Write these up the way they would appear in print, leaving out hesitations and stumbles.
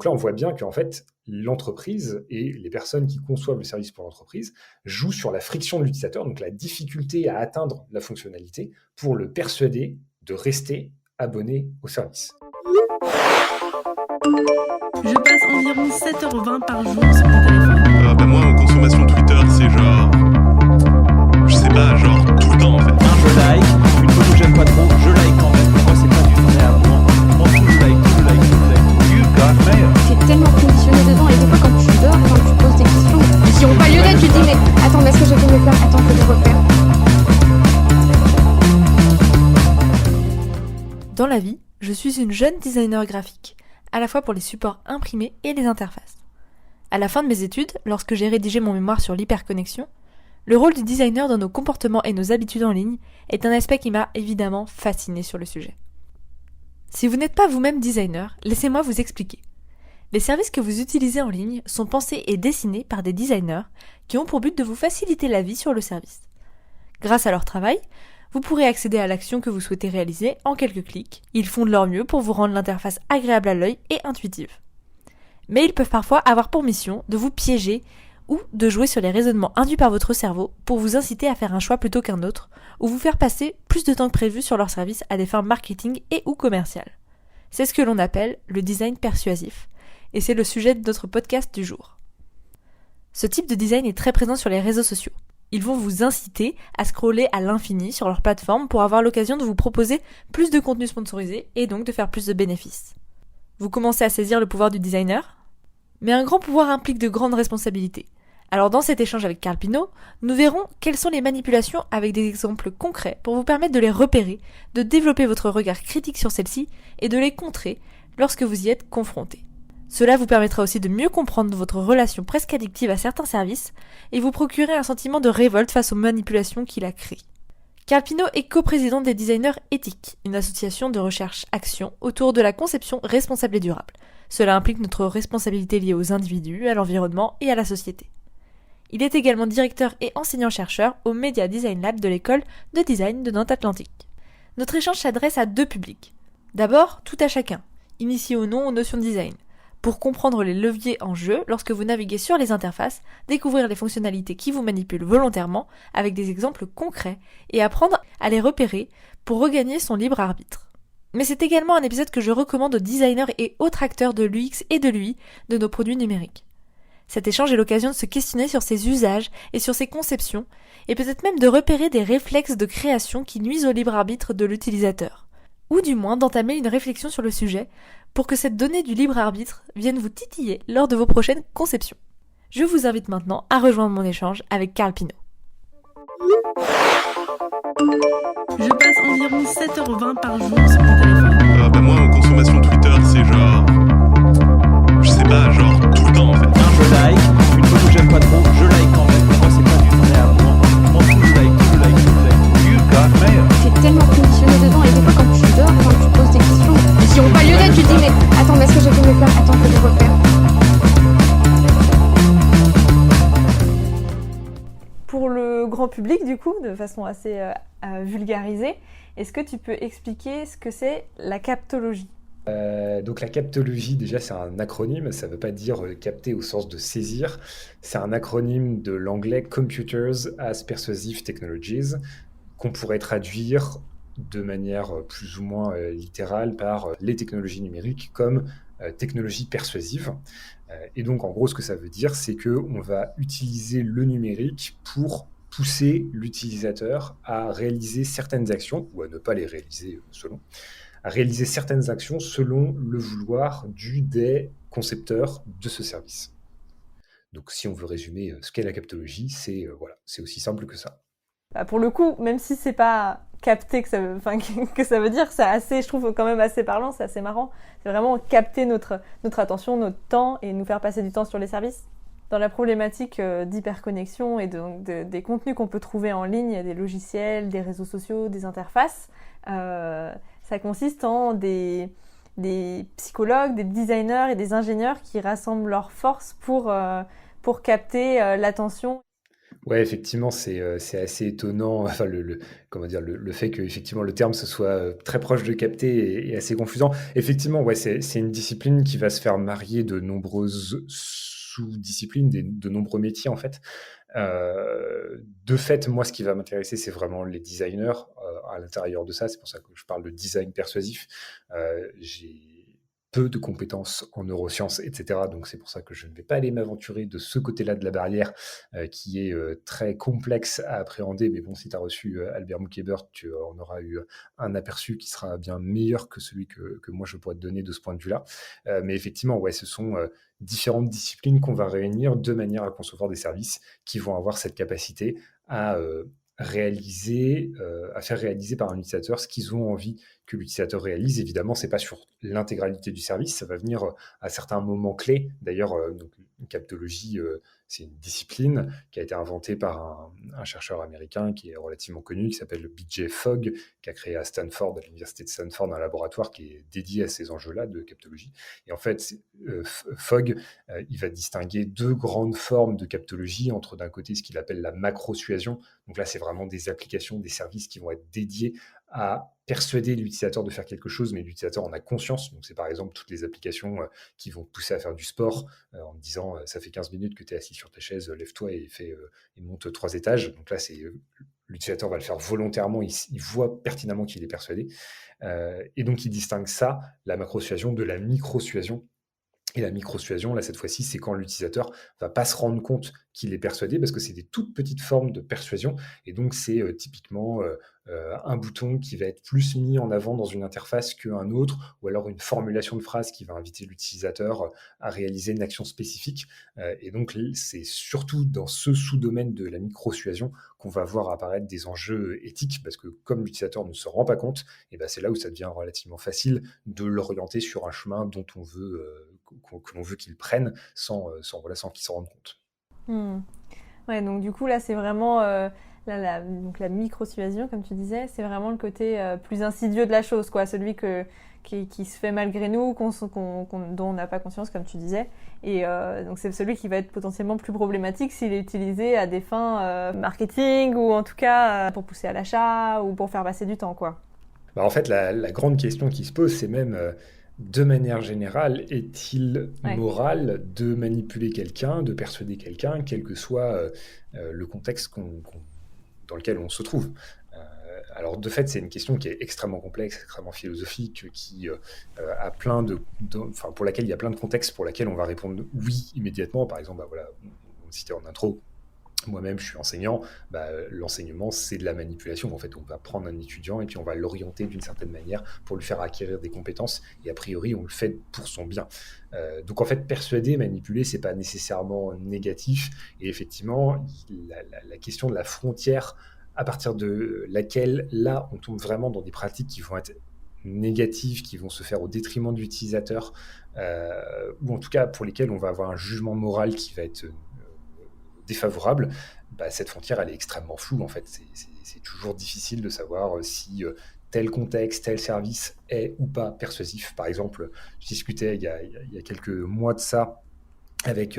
Donc là, on voit bien qu'en fait, l'entreprise et les personnes qui conçoivent le service pour l'entreprise jouent sur la friction de l'utilisateur, donc la difficulté à atteindre la fonctionnalité, pour le persuader de rester abonné au service. Je passe environ 7h20 par jour sur mon téléphone. Moi, en consommation Twitter, c'est genre... Je sais pas, genre tout le temps en fait. Je like, une photo que j'aime pas trop, je like quand même. Pour moi, c'est pas du vrai amour. M'en fous, je like. You got mail. T'es tellement conditionné dedans, et des fois quand tu dors, quand tu poses des questions qui n'ont pas lieu d'être, tu te dis mais attends, est-ce que j'ai fait mes plans? Attends, faut que je refaire. Dans la vie, je suis une jeune designer graphique, à la fois pour les supports imprimés et les interfaces. À la fin de mes études, lorsque j'ai rédigé mon mémoire sur l'hyperconnexion, le rôle du designer dans nos comportements et nos habitudes en ligne est un aspect qui m'a évidemment fasciné sur le sujet. Si vous n'êtes pas vous-même designer, laissez-moi vous expliquer. Les services que vous utilisez en ligne sont pensés et dessinés par des designers qui ont pour but de vous faciliter la vie sur le service. Grâce à leur travail, vous pourrez accéder à l'action que vous souhaitez réaliser en quelques clics. Ils font de leur mieux pour vous rendre l'interface agréable à l'œil et intuitive. Mais ils peuvent parfois avoir pour mission de vous piéger ou de jouer sur les raisonnements induits par votre cerveau pour vous inciter à faire un choix plutôt qu'un autre, ou vous faire passer plus de temps que prévu sur leur service à des fins marketing et ou commerciales. C'est ce que l'on appelle le design persuasif, et c'est le sujet de notre podcast du jour. Ce type de design est très présent sur les réseaux sociaux. Ils vont vous inciter à scroller à l'infini sur leur plateforme pour avoir l'occasion de vous proposer plus de contenu sponsorisé et donc de faire plus de bénéfices. Vous commencez à saisir le pouvoir du designer ? Mais un grand pouvoir implique de grandes responsabilités. Alors dans cet échange avec Carl Pino, nous verrons quelles sont les manipulations avec des exemples concrets pour vous permettre de les repérer, de développer votre regard critique sur celles-ci et de les contrer lorsque vous y êtes confronté. Cela vous permettra aussi de mieux comprendre votre relation presque addictive à certains services et vous procurer un sentiment de révolte face aux manipulations qu'il a créées. Carl Pino est coprésident des Designers Éthiques, une association de recherche-action autour de la conception responsable et durable. Cela implique notre responsabilité liée aux individus, à l'environnement et à la société. Il est également directeur et enseignant-chercheur au Media Design Lab de l'école de design de Nantes Atlantique. Notre échange s'adresse à deux publics. D'abord, tout à chacun, initié ou non aux notions de design, pour comprendre les leviers en jeu lorsque vous naviguez sur les interfaces, découvrir les fonctionnalités qui vous manipulent volontairement avec des exemples concrets et apprendre à les repérer pour regagner son libre arbitre. Mais c'est également un épisode que je recommande aux designers et autres acteurs de l'UX et de l'UI de nos produits numériques. Cet échange est l'occasion de se questionner sur ses usages et sur ses conceptions, et peut-être même de repérer des réflexes de création qui nuisent au libre arbitre de l'utilisateur. Ou du moins d'entamer une réflexion sur le sujet pour que cette donnée du libre arbitre vienne vous titiller lors de vos prochaines conceptions. Je vous invite maintenant à rejoindre mon échange avec Carl Pino. Je passe environ 7h20 par jour sur mon téléphone. Moi, en consommation Twitter, c'est genre... Je sais pas, genre tout le temps en fait. Je like, une photo que j'aime pas trop, je like quand même. Pour moi, c'est pas du vrai amour. M'en fous, je like. You got mail. T'es tellement conditionné dedans, et des fois quand tu dors, quand tu poses des questions qui n'ont pas lieu d'être, tu te dis mais attends, est-ce que j'ai fait mes plans? Attends, faut que je refaire. Pour le grand public, du coup, de façon assez vulgarisée, est-ce que tu peux expliquer ce que c'est la captologie ? Donc la captologie, déjà, c'est un acronyme, ça ne veut pas dire capter au sens de saisir, c'est un acronyme de l'anglais Computers as Persuasive Technologies, qu'on pourrait traduire de manière plus ou moins littérale par les technologies numériques comme technologie persuasive. Et donc en gros, ce que ça veut dire, c'est qu'on va utiliser le numérique pour pousser l'utilisateur à réaliser certaines actions, ou à ne pas les réaliser à réaliser certaines actions selon le vouloir des concepteurs de ce service. Donc si on veut résumer ce qu'est la captologie, c'est aussi simple que ça. Pour le coup, même si c'est pas capter que ça veut dire, c'est assez, je trouve quand même assez parlant, c'est assez marrant. C'est vraiment capter notre attention, notre temps et nous faire passer du temps sur les services. Dans la problématique d'hyperconnexion et des contenus qu'on peut trouver en ligne, des logiciels, des réseaux sociaux, des interfaces, ça consiste en des psychologues, des designers et des ingénieurs qui rassemblent leurs forces pour capter l'attention. Ouais, effectivement, c'est assez étonnant, enfin comment dire? Le fait qu'effectivement le terme ce soit, très proche de capter est assez confusant. Effectivement, ouais, c'est une discipline qui va se faire marier de nombreuses sous-disciplines, de nombreux métiers, en fait. De fait, moi, ce qui va m'intéresser, c'est vraiment les designers, à l'intérieur de ça. C'est pour ça que je parle de design persuasif. J'ai peu de compétences en neurosciences et cetera, donc c'est pour ça que je ne vais pas aller m'aventurer de ce côté-là de la barrière, qui est, très complexe à appréhender. Mais bon, si tu as reçu, Albert Muckebert, tu en auras eu un aperçu qui sera bien meilleur que celui que moi je pourrais te donner de ce point de vue-là. Mais effectivement, ouais, ce sont, différentes disciplines qu'on va réunir de manière à concevoir des services qui vont avoir cette capacité à, à faire réaliser par un utilisateur ce qu'ils ont envie que l'utilisateur réalise. Évidemment, c'est pas sur l'intégralité du service, ça va venir à certains moments clés. D'ailleurs, donc, une captologie, c'est une discipline qui a été inventée par un chercheur américain qui est relativement connu, qui s'appelle BJ Fogg, qui a créé à Stanford, à l'université de Stanford, un laboratoire qui est dédié à ces enjeux-là de captologie. Et en fait, Fogg, il va distinguer deux grandes formes de captologie, entre d'un côté ce qu'il appelle la macro-suasion. Donc là, c'est vraiment des applications, des services qui vont être dédiés à persuader l'utilisateur de faire quelque chose, mais l'utilisateur en a conscience. Donc c'est par exemple toutes les applications qui vont te pousser à faire du sport en te disant ça fait 15 minutes que tu es assis sur ta chaise, lève-toi et monte 3 étages. Donc là, l'utilisateur va le faire volontairement, il voit pertinemment qu'il est persuadé. Et donc il distingue ça, la macro-suasion, de la micro-suasion. Et la micro-suasion, là, cette fois-ci, c'est quand l'utilisateur va pas se rendre compte qu'il est persuadé, parce que c'est des toutes petites formes de persuasion. Et donc, c'est typiquement un bouton qui va être plus mis en avant dans une interface qu'un autre, ou alors une formulation de phrase qui va inviter l'utilisateur à réaliser une action spécifique. Et donc, c'est surtout dans ce sous-domaine de la micro-suasion qu'on va voir apparaître des enjeux éthiques, parce que comme l'utilisateur ne se rend pas compte, et ben c'est là où ça devient relativement facile de l'orienter sur un chemin dont on veut que l'on veut qu'il prenne sans qu'il s'en rende compte. Ouais, donc du coup là c'est vraiment donc la micro-suasion comme tu disais, c'est vraiment le côté plus insidieux de la chose, quoi, celui qui se fait malgré nous, dont on n'a pas conscience comme tu disais, et donc c'est celui qui va être potentiellement plus problématique s'il est utilisé à des fins marketing, ou en tout cas pour pousser à l'achat ou pour faire passer du temps, quoi. Bah, en fait, la grande question qui se pose, c'est même de manière générale, est-il moral de manipuler quelqu'un, de persuader quelqu'un, quel que soit le contexte dans lequel on se trouve? Alors, de fait, c'est une question qui est extrêmement complexe, extrêmement philosophique, qui a pour laquelle il y a plein de contextes pour lesquels on va répondre oui immédiatement. Par exemple, voilà, on citait en intro, moi-même, je suis enseignant. L'enseignement, c'est de la manipulation. En fait, on va prendre un étudiant et puis on va l'orienter d'une certaine manière pour lui faire acquérir des compétences. Et a priori, on le fait pour son bien. Donc, en fait, persuader, manipuler, c'est pas nécessairement négatif. Et effectivement, la question de la frontière à partir de laquelle, là, on tombe vraiment dans des pratiques qui vont être négatives, qui vont se faire au détriment de l'utilisateur, ou en tout cas pour lesquelles on va avoir un jugement moral qui va être défavorable. Cette frontière, elle est extrêmement floue, en fait. C'est toujours difficile de savoir si tel contexte, tel service est ou pas persuasif. Par exemple, je discutais il y a quelques mois de ça avec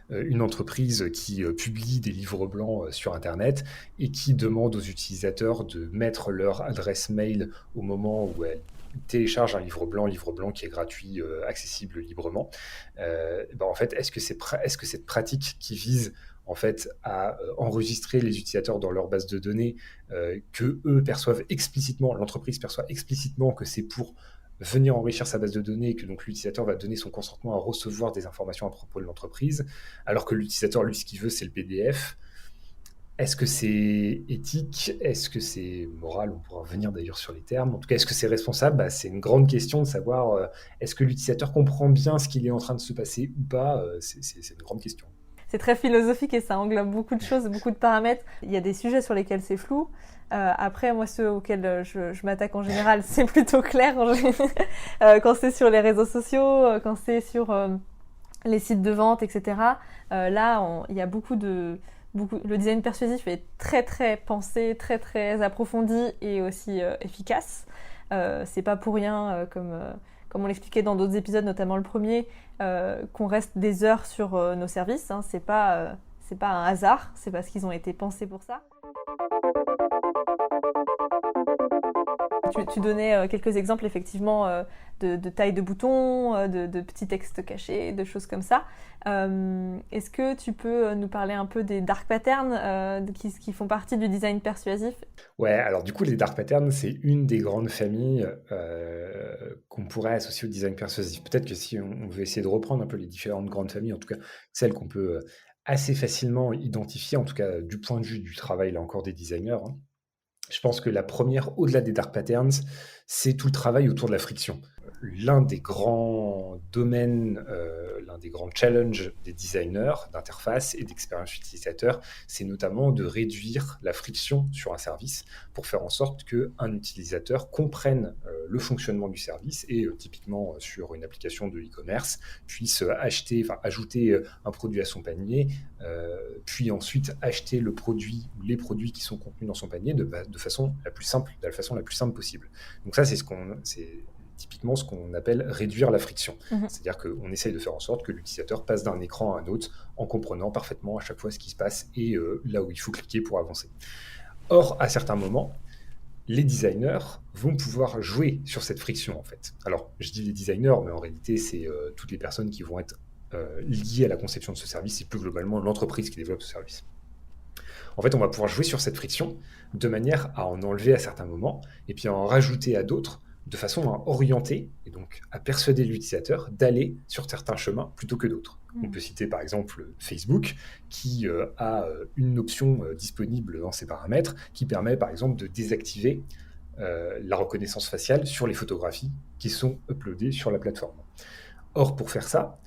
une entreprise qui publie des livres blancs sur Internet et qui demande aux utilisateurs de mettre leur adresse mail au moment où elle télécharge un livre blanc qui est gratuit, accessible librement. En fait, est-ce que cette pratique qui vise en fait à enregistrer les utilisateurs dans leur base de données, que eux perçoivent explicitement, l'entreprise perçoit explicitement que c'est pour venir enrichir sa base de données, et que donc l'utilisateur va donner son consentement à recevoir des informations à propos de l'entreprise, alors que l'utilisateur, lui, ce qu'il veut, c'est le PDF. Est-ce que c'est éthique? Est-ce que c'est moral? On pourra revenir d'ailleurs sur les termes. En tout cas, est-ce que c'est responsable? C'est une grande question de savoir est-ce que l'utilisateur comprend bien ce qu'il est en train de se passer ou pas? C'est une grande question. C'est très philosophique et ça englobe beaucoup de choses, beaucoup de paramètres. Il y a des sujets sur lesquels c'est flou. Après, moi, ceux auxquels je m'attaque en général, c'est plutôt clair. Quand c'est sur les réseaux sociaux, quand c'est sur les sites de vente, etc. Là, il y a le design persuasif est très très pensé, très très approfondi et aussi efficace. C'est pas pour rien, comme on l'expliquait dans d'autres épisodes, notamment le premier, qu'on reste des heures sur nos services. Hein. C'est pas c'est pas un hasard, c'est parce qu'ils ont été pensés pour ça. Tu donnais quelques exemples effectivement de taille de boutons, de petits textes cachés, de choses comme ça. Est-ce que tu peux nous parler un peu des dark patterns qui font partie du design persuasif? Ouais, alors du coup, les dark patterns, c'est une des grandes familles qu'on pourrait associer au design persuasif. Peut-être que si on veut essayer de reprendre un peu les différentes grandes familles, en tout cas celles qu'on peut assez facilement identifier, en tout cas du point de vue du travail, là encore, des designers, hein. Je pense que la première, au-delà des dark patterns, c'est tout le travail autour de la friction. L'un des grands domaines, l'un des grands challenges des designers d'interface et d'expérience utilisateur, c'est notamment de réduire la friction sur un service pour faire en sorte qu'un utilisateur comprenne le fonctionnement du service et typiquement sur une application de e-commerce puisse ajouter un produit à son panier, puis ensuite acheter le produit ou les produits qui sont contenus dans son panier de façon la plus simple, de la façon la plus simple possible. Donc ça, c'est typiquement ce qu'on appelle réduire la friction. C'est-à-dire qu'on essaye de faire en sorte que l'utilisateur passe d'un écran à un autre en comprenant parfaitement à chaque fois ce qui se passe et là où il faut cliquer pour avancer. Or, à certains moments, les designers vont pouvoir jouer sur cette friction, en fait. Alors, je dis les designers, mais en réalité, c'est toutes les personnes qui vont être liées à la conception de ce service et plus globalement l'entreprise qui développe ce service. En fait, on va pouvoir jouer sur cette friction de manière à en enlever à certains moments et puis à en rajouter à d'autres de façon à orienter et donc à persuader l'utilisateur d'aller sur certains chemins plutôt que d'autres. On peut citer par exemple Facebook qui a une option disponible dans ses paramètres qui permet par exemple de désactiver la reconnaissance faciale sur les photographies qui sont uploadées sur la plateforme. Or, pour faire ça,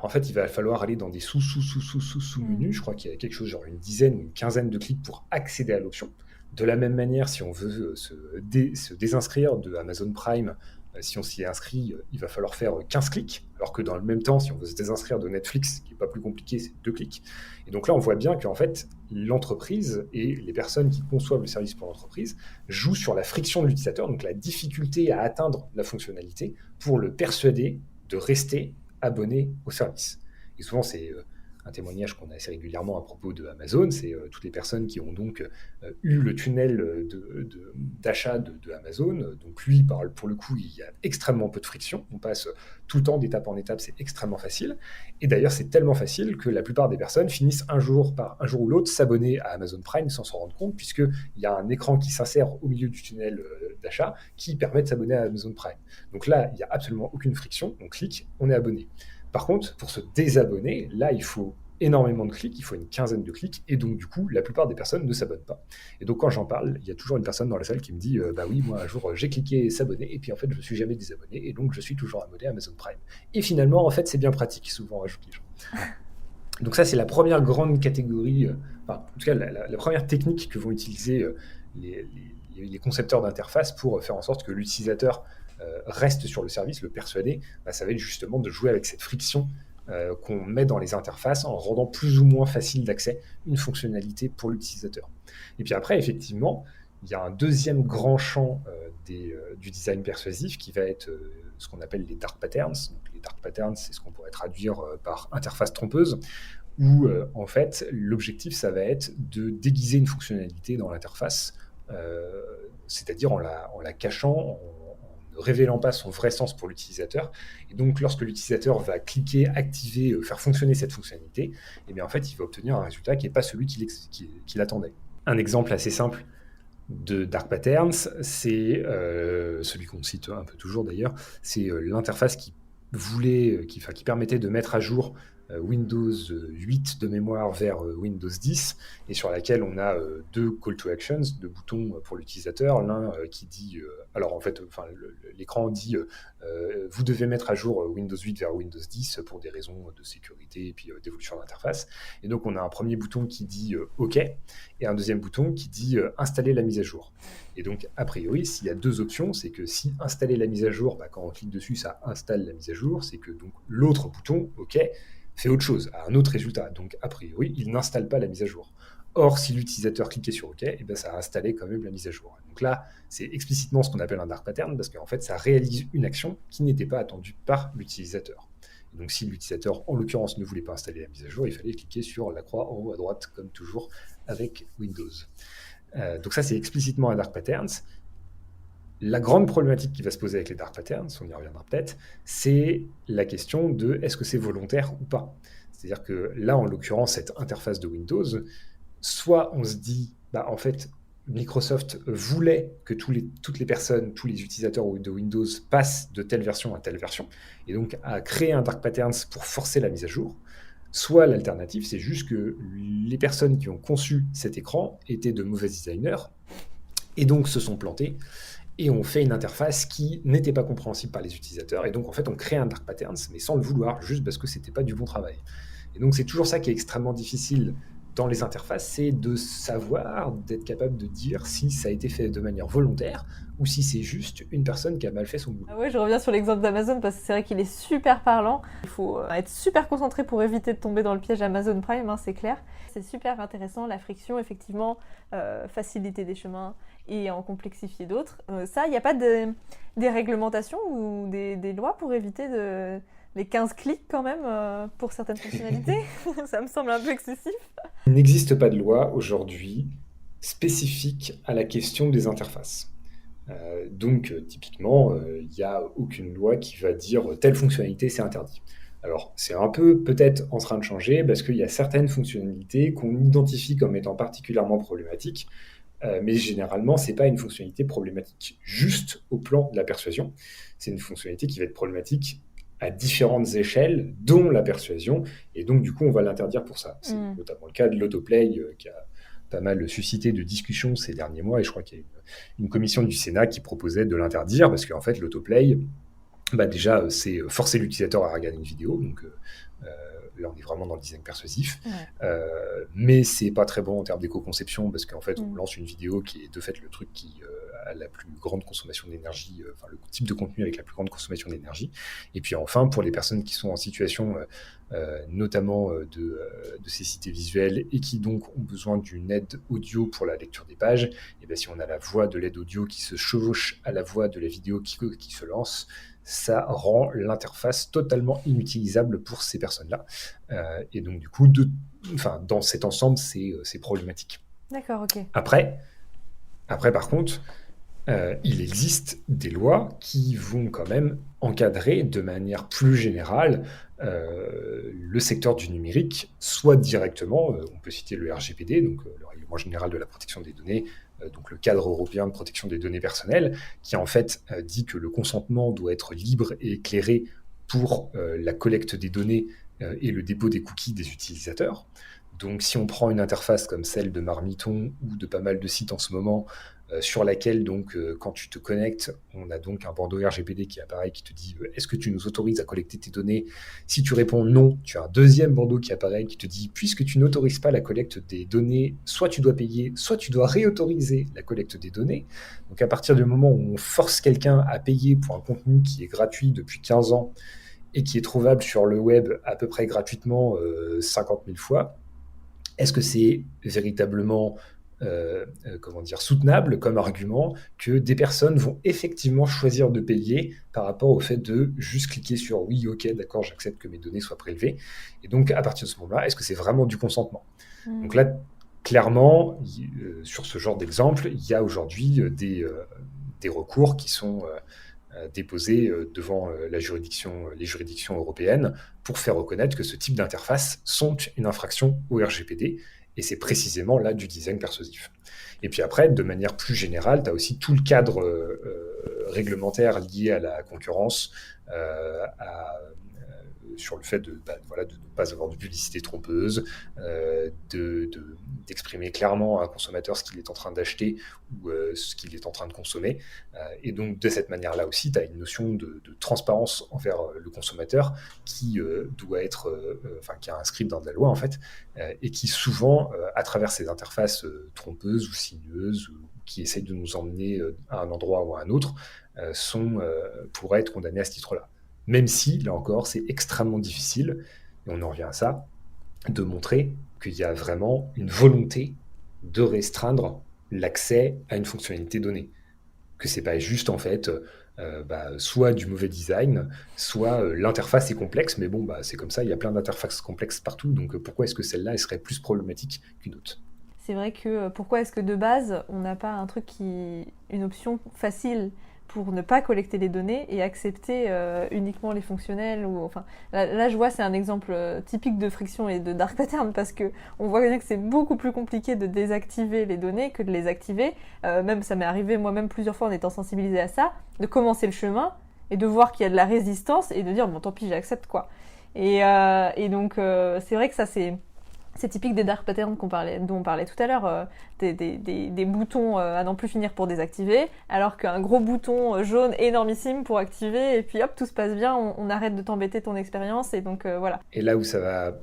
en fait, il va falloir aller dans des sous-menus. Je crois qu'il y a quelque chose genre une dizaine, une quinzaine de clics pour accéder à l'option. De la même manière, si on veut se désinscrire de Amazon Prime, si on s'y est inscrit, il va falloir faire 15 clics, alors que dans le même temps, si on veut se désinscrire de Netflix, qui n'est pas plus compliqué, c'est 2 clics. Et donc là, on voit bien qu'en fait, l'entreprise et les personnes qui conçoivent le service pour l'entreprise jouent sur la friction de l'utilisateur, donc la difficulté à atteindre la fonctionnalité, pour le persuader de rester abonné au service. Et souvent, c'est un témoignage qu'on a assez régulièrement à propos de Amazon, c'est toutes les personnes qui ont donc eu le tunnel d'achat de Amazon. Donc lui, pour le coup, il y a extrêmement peu de friction. On passe tout le temps d'étape en étape, c'est extrêmement facile. Et d'ailleurs, c'est tellement facile que la plupart des personnes finissent un jour ou l'autre s'abonner à Amazon Prime sans s'en rendre compte, puisqu'il y a un écran qui s'insère au milieu du tunnel d'achat qui permet de s'abonner à Amazon Prime. Donc là, il n'y a absolument aucune friction. On clique, on est abonné. Par contre, pour se désabonner, là, il faut énormément de clics, il faut une quinzaine de clics, et donc du coup, la plupart des personnes ne s'abonnent pas. Et donc quand j'en parle, il y a toujours une personne dans la salle qui me dit bah oui, moi un jour j'ai cliqué s'abonner, et puis en fait je ne me suis jamais désabonné, et donc je suis toujours abonné à Amazon Prime. Et finalement, en fait, c'est bien pratique, souvent rajoutent les gens. Donc ça, c'est la première grande catégorie, en tout cas la première technique que vont utiliser les concepteurs d'interface pour faire en sorte que l'utilisateur reste sur le service, le persuader, ça va être justement de jouer avec cette friction qu'on met dans les interfaces en rendant plus ou moins facile d'accès une fonctionnalité pour l'utilisateur. Et puis après, effectivement, il y a un deuxième grand champ du design persuasif qui va être ce qu'on appelle les dark patterns. Donc, les dark patterns, c'est ce qu'on pourrait traduire par interface trompeuse, où en fait, l'objectif, ça va être de déguiser une fonctionnalité dans l'interface, c'est-à-dire en la cachant, en ne révélant pas son vrai sens pour l'utilisateur. Et donc, lorsque l'utilisateur va cliquer, activer, faire fonctionner cette fonctionnalité, eh bien, en fait, il va obtenir un résultat qui n'est pas celui qu'il attendait. Un exemple assez simple de dark patterns, c'est celui qu'on cite un peu toujours d'ailleurs, c'est l'interface qui permettait de mettre à jour Windows 8 de mémoire vers Windows 10 et sur laquelle on a deux call to actions, deux boutons pour l'utilisateur. L'un qui dit, l'écran dit vous devez mettre à jour Windows 8 vers Windows 10 pour des raisons de sécurité et puis d'évolution d'interface. Et donc on a un premier bouton qui dit OK et un deuxième bouton qui dit installer la mise à jour. Et donc a priori, s'il y a deux options, c'est que si installer la mise à jour, quand on clique dessus, ça installe la mise à jour, c'est que donc l'autre bouton OK fait autre chose, a un autre résultat. Donc, a priori, il n'installe pas la mise à jour. Or, si l'utilisateur cliquait sur OK, ça a installé quand même la mise à jour. Donc là, c'est explicitement ce qu'on appelle un dark pattern, parce qu'en fait, ça réalise une action qui n'était pas attendue par l'utilisateur. Donc si l'utilisateur, en l'occurrence, ne voulait pas installer la mise à jour, il fallait cliquer sur la croix en haut à droite, comme toujours avec Windows. Donc ça, c'est explicitement un dark patterns. La grande problématique qui va se poser avec les dark patterns, on y reviendra peut-être, c'est la question de est-ce que c'est volontaire ou pas. C'est-à-dire que là, en l'occurrence, cette interface de Windows, soit on se dit, en fait, Microsoft voulait que toutes les personnes, tous les utilisateurs de Windows passent de telle version à telle version, et donc a créé un dark patterns pour forcer la mise à jour. Soit l'alternative, c'est juste que les personnes qui ont conçu cet écran étaient de mauvais designers, et donc se sont plantés, et on fait une interface qui n'était pas compréhensible par les utilisateurs, et donc en fait on crée un dark patterns, mais sans le vouloir, juste parce que c'était pas du bon travail. Et donc c'est toujours ça qui est extrêmement difficile dans les interfaces, c'est de savoir, d'être capable de dire si ça a été fait de manière volontaire, ou si c'est juste une personne qui a mal fait son boulot. Ah ouais, je reviens sur l'exemple d'Amazon parce que c'est vrai qu'il est super parlant. Il faut être super concentré pour éviter de tomber dans le piège Amazon Prime, c'est clair. C'est super intéressant, la friction, effectivement, faciliter des chemins et en complexifier d'autres. Ça, il n'y a pas des réglementations ou des lois pour éviter les 15 clics quand même pour certaines fonctionnalités. Ça me semble un peu excessif. Il n'existe pas de loi aujourd'hui spécifique à la question des interfaces. Donc, typiquement, il n'y a aucune loi qui va dire telle fonctionnalité, c'est interdit. Alors, c'est un peu peut-être en train de changer parce qu'il y a certaines fonctionnalités qu'on identifie comme étant particulièrement problématiques, mais généralement, ce n'est pas une fonctionnalité problématique juste au plan de la persuasion. C'est une fonctionnalité qui va être problématique à différentes échelles, dont la persuasion, et donc du coup, on va l'interdire pour ça. C'est notamment le cas de l'autoplay qui a pas mal suscité de discussions ces derniers mois, et je crois qu'il y a une commission du Sénat qui proposait de l'interdire, parce qu'en fait, l'autoplay, déjà, c'est forcer l'utilisateur à regarder une vidéo, donc là, on est vraiment dans le design persuasif, mais c'est pas très bon en termes d'éco-conception, parce qu'en fait, on lance une vidéo qui est de fait le truc qui a la plus grande consommation d'énergie, le type de contenu avec la plus grande consommation d'énergie. Et puis enfin, pour les personnes qui sont en situation notamment de cécité visuelle et qui donc ont besoin d'une aide audio pour la lecture des pages, et bien si on a la voix de l'aide audio qui se chevauche à la voix de la vidéo qui se lance, ça rend l'interface totalement inutilisable pour ces personnes-là. Et donc du coup, dans cet ensemble, c'est problématique. D'accord, ok. Après, par contre, il existe des lois qui vont quand même encadrer de manière plus générale le secteur du numérique, soit directement, on peut citer le RGPD, donc le Règlement général de la protection des données, donc le cadre européen de protection des données personnelles, qui en fait dit que le consentement doit être libre et éclairé pour la collecte des données et le dépôt des cookies des utilisateurs. Donc si on prend une interface comme celle de Marmiton ou de pas mal de sites en ce moment, sur laquelle donc quand tu te connectes, on a donc un bandeau RGPD qui apparaît, qui te dit est-ce que tu nous autorises à collecter tes données? Si tu réponds non, tu as un deuxième bandeau qui apparaît qui te dit puisque tu n'autorises pas la collecte des données, soit tu dois payer, soit tu dois réautoriser la collecte des données. Donc à partir du moment où on force quelqu'un à payer pour un contenu qui est gratuit depuis 15 ans et qui est trouvable sur le web à peu près gratuitement 50 000 fois, est-ce que c'est véritablement soutenable comme argument que des personnes vont effectivement choisir de payer par rapport au fait de juste cliquer sur oui, ok, d'accord, j'accepte que mes données soient prélevées. Et donc, à partir de ce moment-là, est-ce que c'est vraiment du consentement? Donc là, clairement, sur ce genre d'exemple, il y a aujourd'hui des recours qui sont déposés devant les juridictions européennes pour faire reconnaître que ce type d'interface sont une infraction au RGPD. Et c'est précisément là du design persuasif. Et puis après, de manière plus générale, tu as aussi tout le cadre réglementaire lié à la concurrence, sur le fait de ne pas avoir de publicité trompeuse, d'exprimer clairement à un consommateur ce qu'il est en train d'acheter ou ce qu'il est en train de consommer. Et donc, de cette manière-là aussi, tu as une notion de transparence envers le consommateur qui doit être, qui est inscrite dans la loi, en fait, et qui souvent, à travers ces interfaces trompeuses ou sinueuses, ou qui essayent de nous emmener à un endroit ou à un autre, pourraient être condamnés à ce titre-là. Même si, là encore, c'est extrêmement difficile, et on en revient à ça, de montrer qu'il y a vraiment une volonté de restreindre l'accès à une fonctionnalité donnée. Que c'est pas juste, en fait, soit du mauvais design, soit l'interface est complexe, mais bon, c'est comme ça, il y a plein d'interfaces complexes partout, donc pourquoi est-ce que celle-là, elle serait plus problématique qu'une autre? C'est vrai que pourquoi est-ce que de base, on n'a pas une option facile pour ne pas collecter les données et accepter uniquement les fonctionnels là, je vois, c'est un exemple typique de friction et de dark pattern parce que on voit bien que c'est beaucoup plus compliqué de désactiver les données que de les activer. Même ça m'est arrivé moi-même plusieurs fois en étant sensibilisée à ça, de commencer le chemin et de voir qu'il y a de la résistance et de dire bon tant pis j'accepte quoi. Et donc c'est vrai que ça c'est typique des dark patterns dont on parlait tout à l'heure, des boutons à n'en plus finir pour désactiver, alors qu'un gros bouton jaune énormissime pour activer, et puis hop, tout se passe bien, on arrête de t'embêter ton expérience, et donc voilà. Et là où ça va,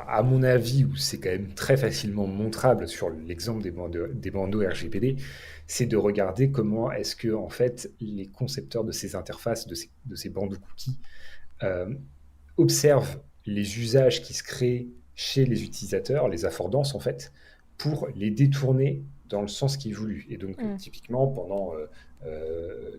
à mon avis, où c'est quand même très facilement montrable sur l'exemple des bandeaux RGPD, c'est de regarder comment est-ce que en fait, les concepteurs de ces interfaces, de ces bandeaux cookies, observent les usages qui se créent chez les utilisateurs, les affordances en fait, pour les détourner dans le sens qui est voulu. Et donc, typiquement, pendant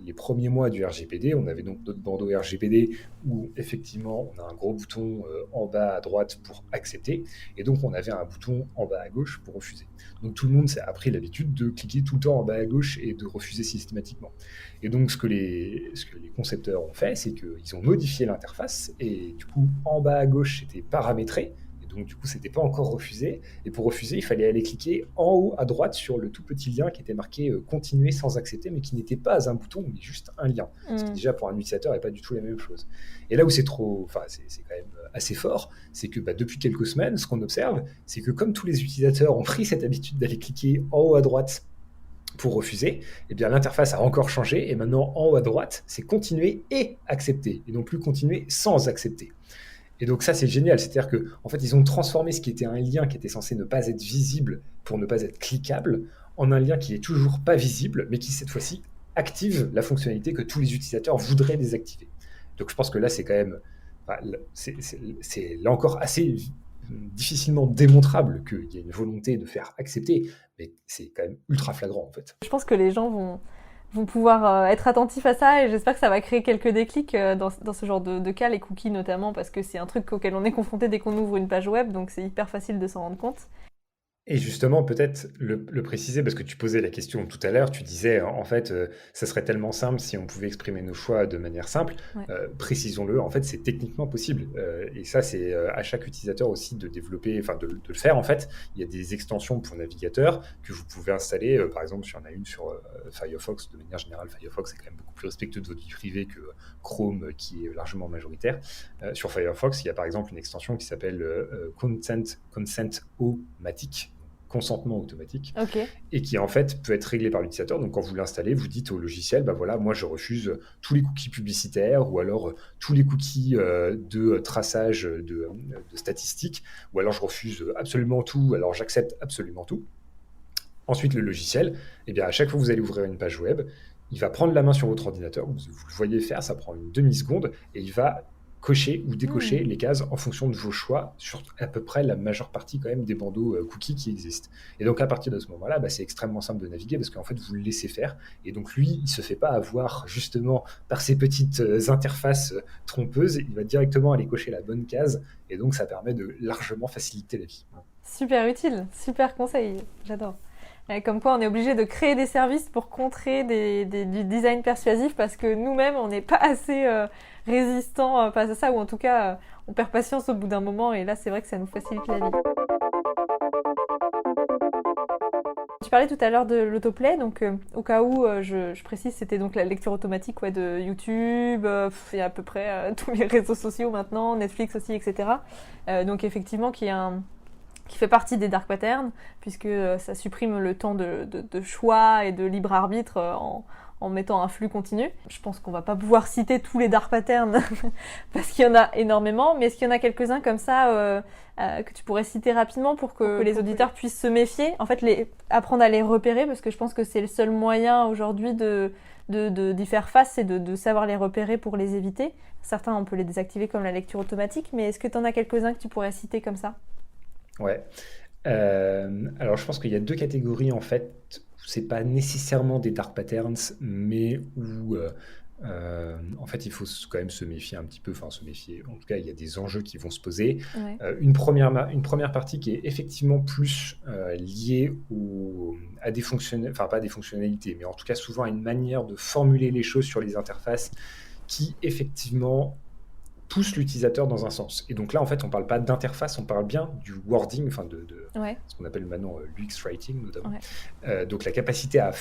les premiers mois du RGPD, on avait donc notre bandeau RGPD où, effectivement, on a un gros bouton en bas à droite pour accepter, et donc on avait un bouton en bas à gauche pour refuser. Donc tout le monde s'est appris l'habitude de cliquer tout le temps en bas à gauche et de refuser systématiquement. Et donc ce que les concepteurs ont fait, c'est qu'ils ont modifié l'interface, et du coup, en bas à gauche, c'était paramétré, donc du coup, c'était pas encore refusé. Et pour refuser, il fallait aller cliquer en haut à droite sur le tout petit lien qui était marqué continuer sans accepter, mais qui n'était pas un bouton, mais juste un lien. Ce qui déjà pour un utilisateur n'est pas du tout la même chose. Et là où c'est quand même assez fort, c'est que depuis quelques semaines, ce qu'on observe, c'est que comme tous les utilisateurs ont pris cette habitude d'aller cliquer en haut à droite pour refuser, eh bien l'interface a encore changé, et maintenant en haut à droite, c'est continuer et accepter, et non plus continuer sans accepter. Et donc ça, c'est génial. C'est-à-dire qu'en fait, ils ont transformé ce qui était un lien qui était censé ne pas être visible pour ne pas être cliquable en un lien qui n'est toujours pas visible, mais qui, cette fois-ci, active la fonctionnalité que tous les utilisateurs voudraient désactiver. Donc je pense que là, c'est quand même... c'est là encore assez difficilement démontrable qu'il y a une volonté de faire accepter, mais c'est quand même ultra flagrant, en fait. Je pense que les gens vont pouvoir être attentifs à ça, et j'espère que ça va créer quelques déclics dans ce genre de cas, les cookies notamment, parce que c'est un truc auquel on est confronté dès qu'on ouvre une page web, donc c'est hyper facile de s'en rendre compte. Et justement, peut-être le préciser, parce que tu posais la question tout à l'heure, tu disais, en fait, ça serait tellement simple si on pouvait exprimer nos choix de manière simple. Ouais. Précisons-le, en fait, c'est techniquement possible. Et ça, c'est à chaque utilisateur aussi de développer, de le faire, en fait. Il y a des extensions pour navigateur que vous pouvez installer. Par exemple, il y en a une sur Firefox. De manière générale, Firefox est quand même beaucoup plus respectueux de votre vie privée que Chrome, qui est largement majoritaire. Sur Firefox, il y a par exemple une extension qui s'appelle Consent-O-Matic, consentement automatique, et qui en fait peut être réglé par l'utilisateur. Donc quand vous l'installez, vous dites au logiciel, moi je refuse tous les cookies publicitaires, ou alors tous les cookies de traçage de statistiques, ou alors je refuse absolument tout, alors j'accepte absolument tout. Ensuite le logiciel, à chaque fois que vous allez ouvrir une page web, il va prendre la main sur votre ordinateur, vous le voyez faire, ça prend une demi-seconde, et il va cocher ou décocher les cases en fonction de vos choix sur à peu près la majeure partie quand même des bandeaux cookies qui existent. Et donc à partir de ce moment-là, c'est extrêmement simple de naviguer parce qu'en fait vous le laissez faire, et donc lui il se fait pas avoir justement par ces petites interfaces trompeuses, il va directement aller cocher la bonne case, et donc ça permet de largement faciliter la vie. Super utile, super conseil, j'adore. Comme quoi on est obligé de créer des services pour contrer du design persuasif, parce que nous-mêmes on n'est pas assez résistant face à ça, ou en tout cas on perd patience au bout d'un moment, et là c'est vrai que ça nous facilite la vie. Tu parlais tout à l'heure de l'autoplay, donc au cas où je précise, c'était donc la lecture automatique de YouTube, et à peu près tous les réseaux sociaux maintenant, Netflix aussi, etc. Donc effectivement qui fait partie des dark patterns, puisque ça supprime le temps de choix et de libre arbitre en mettant un flux continu. Je pense qu'on va pas pouvoir citer tous les dark patterns parce qu'il y en a énormément, mais est-ce qu'il y en a quelques-uns comme ça que tu pourrais citer rapidement pour que les auditeurs puissent se méfier, en fait apprendre à les repérer, parce que je pense que c'est le seul moyen aujourd'hui d'y faire face, c'est de savoir les repérer pour les éviter. Certains on peut les désactiver comme la lecture automatique, mais est-ce que tu en as quelques-uns que tu pourrais citer comme ça ? Ouais. Alors je pense qu'il y a deux catégories en fait. c'est pas nécessairement des dark patterns, mais où en fait il faut quand même se méfier un petit peu, enfin se méfier, en tout cas il y a des enjeux qui vont se poser. Ouais. Une première partie qui est effectivement plus liée à des fonctionnalités, enfin pas des fonctionnalités, mais en tout cas souvent à une manière de formuler les choses sur les interfaces qui effectivement pousse l'utilisateur dans un sens. Et donc là, en fait, on ne parle pas d'interface, on parle bien du wording, enfin de Ouais. ce qu'on appelle maintenant l'UX writing notamment. Ouais. Donc la capacité à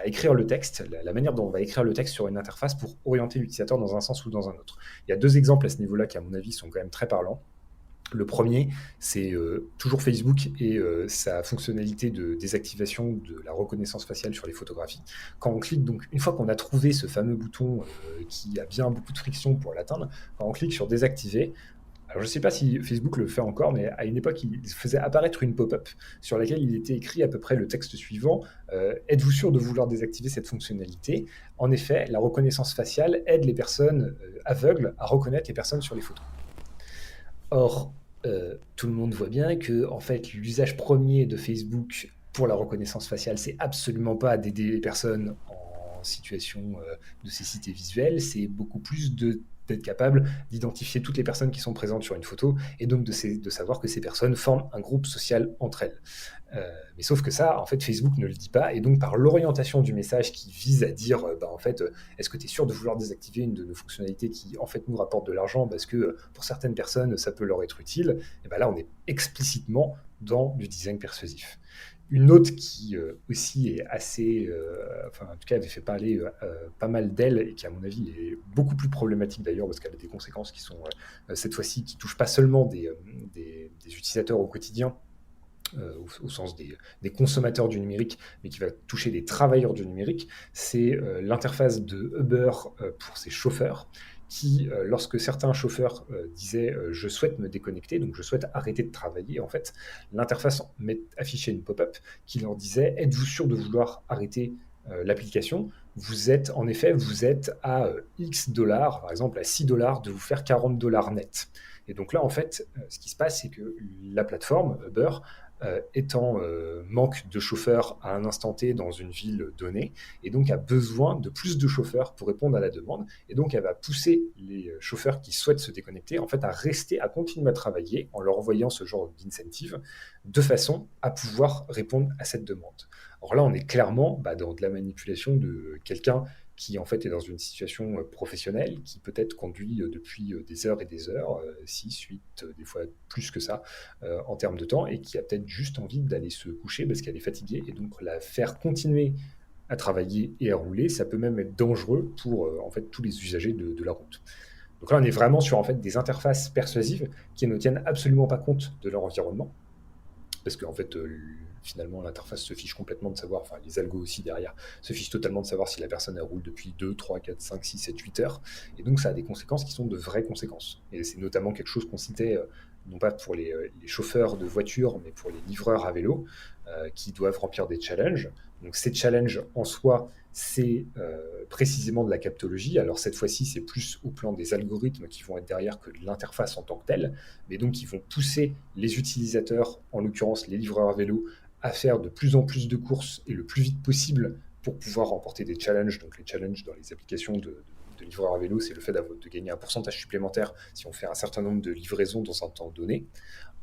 écrire le texte, la manière dont on va écrire le texte sur une interface pour orienter l'utilisateur dans un sens ou dans un autre. Il y a 2 exemples à ce niveau-là qui, à mon avis, sont quand même très parlants. Le premier, c'est toujours Facebook et sa fonctionnalité de désactivation de la reconnaissance faciale sur les photographies. Quand on clique, donc une fois qu'on a trouvé ce fameux bouton qui a bien beaucoup de friction pour l'atteindre, quand on clique sur désactiver, alors je ne sais pas si Facebook le fait encore, mais à une époque, il faisait apparaître une pop-up sur laquelle il était écrit à peu près le texte suivant. Êtes-vous sûr de vouloir désactiver cette fonctionnalité ? En effet, la reconnaissance faciale aide les personnes aveugles à reconnaître les personnes sur les photos. Or, tout le monde voit bien que en fait, l'usage premier de Facebook pour la reconnaissance faciale, c'est absolument pas d'aider les personnes en situation de cécité visuelle, c'est beaucoup plus d'être capable d'identifier toutes les personnes qui sont présentes sur une photo et donc de savoir que ces personnes forment un groupe social entre elles. Mais sauf que ça, en fait, Facebook ne le dit pas, et donc par l'orientation du message qui vise à dire, en fait, est-ce que tu es sûr de vouloir désactiver une de nos fonctionnalités qui, en fait, nous rapporte de l'argent parce que pour certaines personnes, ça peut leur être utile, et ben là, on est explicitement dans du design persuasif. Une autre qui aussi est assez, en tout cas avait fait parler pas mal d'elle et qui à mon avis est beaucoup plus problématique d'ailleurs parce qu'elle a des conséquences qui sont cette fois-ci qui touchent pas seulement des utilisateurs au quotidien, au sens des consommateurs du numérique, mais qui va toucher des travailleurs du numérique, c'est l'interface de Uber pour ses chauffeurs, qui, lorsque certains chauffeurs disaient je souhaite me déconnecter, donc je souhaite arrêter de travailler, en fait, l'interface affichait une pop-up qui leur disait êtes-vous sûr de vouloir arrêter l'application ? Vous êtes à X dollars, par exemple à 6 dollars, de vous faire 40 dollars net. Et donc là, en fait, ce qui se passe, c'est que la plateforme Uber étant manque de chauffeurs à un instant T dans une ville donnée, et donc a besoin de plus de chauffeurs pour répondre à la demande, et donc elle va pousser les chauffeurs qui souhaitent se déconnecter en fait à rester, à continuer à travailler en leur envoyant ce genre d'incentive, de façon à pouvoir répondre à cette demande. Alors là, on est clairement dans de la manipulation de quelqu'un qui en fait est dans une situation professionnelle, qui peut-être conduit depuis des heures et des heures, 6, 8, des fois plus que ça, en termes de temps, et qui a peut-être juste envie d'aller se coucher parce qu'elle est fatiguée, et donc la faire continuer à travailler et à rouler, ça peut même être dangereux pour en fait tous les usagers de la route. Donc là, on est vraiment sur en fait des interfaces persuasives qui ne tiennent absolument pas compte de leur environnement, parce qu'en fait, finalement, l'interface se fiche complètement de savoir, enfin les algos aussi derrière, se fichent totalement de savoir si la personne elle roule depuis 2, 3, 4, 5, 6, 7, 8 heures. Et donc ça a des conséquences qui sont de vraies conséquences. Et c'est notamment quelque chose qu'on citait, non pas pour les chauffeurs de voitures, mais pour les livreurs à vélo, qui doivent remplir des challenges. Donc ces challenges en soi, c'est précisément de la captologie. Alors cette fois-ci, c'est plus au plan des algorithmes qui vont être derrière que de l'interface en tant que telle, mais donc qui vont pousser les utilisateurs, en l'occurrence les livreurs à vélo, à faire de plus en plus de courses et le plus vite possible pour pouvoir remporter des challenges. Donc les challenges dans les applications de livreurs à vélo, c'est le fait de gagner un pourcentage supplémentaire si on fait un certain nombre de livraisons dans un temps donné.